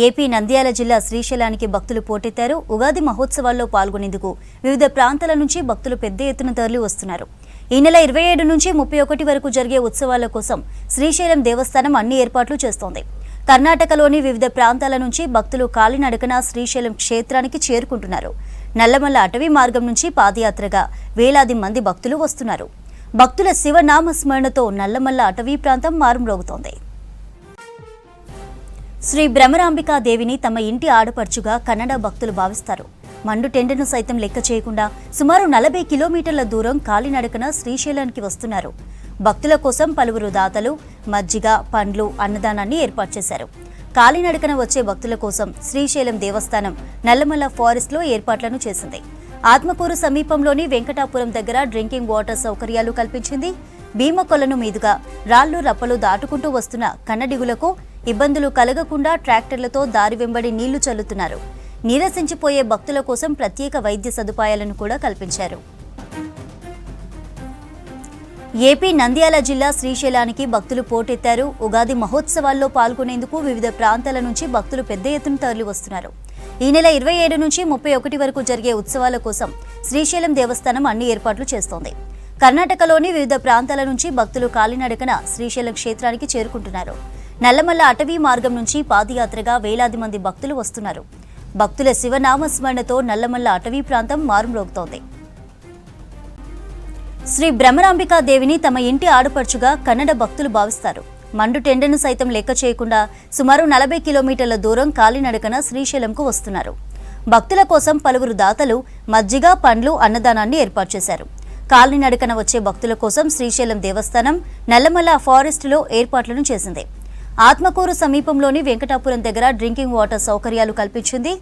AP Nandyal జిల్లా శ్రీశైలానికి భక్తులు పోటెత్తారు. ఉగాది మహోత్సవాల్లో పాల్గొనేందుకు వివిధ ప్రాంతాల నుంచి భక్తులు పెద్ద ఎత్తున తరలి వస్తున్నారు. ఈ నెల 27 నుంచి 31 వరకు జరిగే ఉత్సవాల కోసం శ్రీశైలం దేవస్థానం అన్ని ఏర్పాట్లు చేస్తోంది. కర్ణాటకలోని వివిధ ప్రాంతాల నుంచి భక్తులు కాలినడకన శ్రీశైలం క్షేత్రానికి చేరుకుంటున్నారు. నల్లమల్ల అటవీ మార్గం నుంచి పాదయాత్రగా వేలాది మంది భక్తులు వస్తున్నారు. భక్తుల శివనామ స్మరణతో నల్లమల్ల అటవీ ప్రాంతం మారుమ్రోగుతోంది. శ్రీ భ్రమరాంబికా దేవిని తమ ఇంటి ఆడపడుచుగా కన్నడ భక్తులు భావిస్తారు. మండు టెండను సైతం లెక్క చేయకుండా సుమారు 40 కిలోమీటర్ల దూరం కాలినడకన శ్రీశైలానికి వస్తున్నారు. భక్తుల కోసం పలువురు దాతలు మజ్జిగ, పండ్లు, అన్నదానాన్ని ఏర్పాటు చేశారు. కాలినడకన వచ్చే భక్తుల కోసం శ్రీశైలం దేవస్థానం నల్లమల్ల ఫారెస్ట్లో ఏర్పాట్లను చేసింది. ఆత్మకూరు సమీపంలోని వెంకటాపురం దగ్గర డ్రింకింగ్ వాటర్ సౌకర్యాలు కల్పించింది. భీమకొలను మీదుగా రాళ్లు రప్పలు దాటుకుంటూ వస్తున్న కన్నడిగులకు ఇబ్బందులు కలగకుండా ట్రాక్టర్లతో దారి వెంబడి నీళ్లు చల్లుతున్నారు. నీరసించిపోయే భక్తుల కోసం ప్రత్యేక వైద్య సదుపాయాలను కూడా కల్పించారు. ఏపీ నంద్యాల జిల్లా శ్రీశైలానికి భక్తులు పోటెత్తారు. ఉగాది మహోత్సవాల్లో పాల్గొనేందుకు వివిధ ప్రాంతాల నుంచి భక్తులు పెద్ద ఎత్తున తరలి వస్తున్నారు. ఈ నెల 27 నుంచి 31 వరకు జరిగే ఉత్సవాల కోసం శ్రీశైలం దేవస్థానం అన్ని ఏర్పాట్లు చేస్తోంది. కర్ణాటకలోని వివిధ ప్రాంతాల నుంచి భక్తులు కాలినడకన శ్రీశైలం క్షేత్రానికి చేరుకుంటున్నారు. నల్లమల్ల అటవీ మార్గం నుంచి పాదయాత్రగా వేలాది మంది భక్తులు వస్తున్నారు. భక్తుల శివనామ స్మరణతో నల్లమల్ల అటవీ ప్రాంతం మారుమ్రోగుతోంది. శ్రీ భ్రమరాంబికా దేవిని తమ ఇంటి ఆడపడుచుగా కన్నడ భక్తులు భావిస్తారు. మండు టెండను సైతం లెక్క చేయకుండా సుమారు 40 కిలోమీటర్ల దూరం కాలినడకన శ్రీశైలంకు వస్తున్నారు. భక్తుల కోసం పలువురు దాతలు మజ్జిగ, పండ్లు, అన్నదానాన్ని ఏర్పాటు చేశారు. కాలినడకన వచ్చే భక్తుల కోసం శ్రీశైలం దేవస్థానం నల్లమల్ల ఫారెస్ట్లో ఏర్పాట్లను చేసింది. ఆత్మకూరు సమీపంలోని వెంకటాపురం దగ్గర డ్రింకింగ్ వాటర్ సౌకర్యాలు కల్పించింది.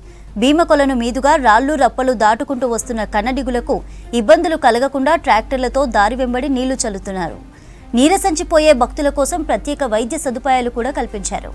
భీమకొలను మీదుగా రాళ్లు రప్పలు దాటుకుంటూ వస్తున్న కన్నడిగులకు ఇబ్బందులు కలగకుండా ట్రాక్టర్లతో దారి వెంబడి నీళ్లు చల్లుతున్నారు. నీరసించిపోయే భక్తుల కోసం ప్రత్యేక వైద్య సదుపాయాలు కూడా కల్పించారు.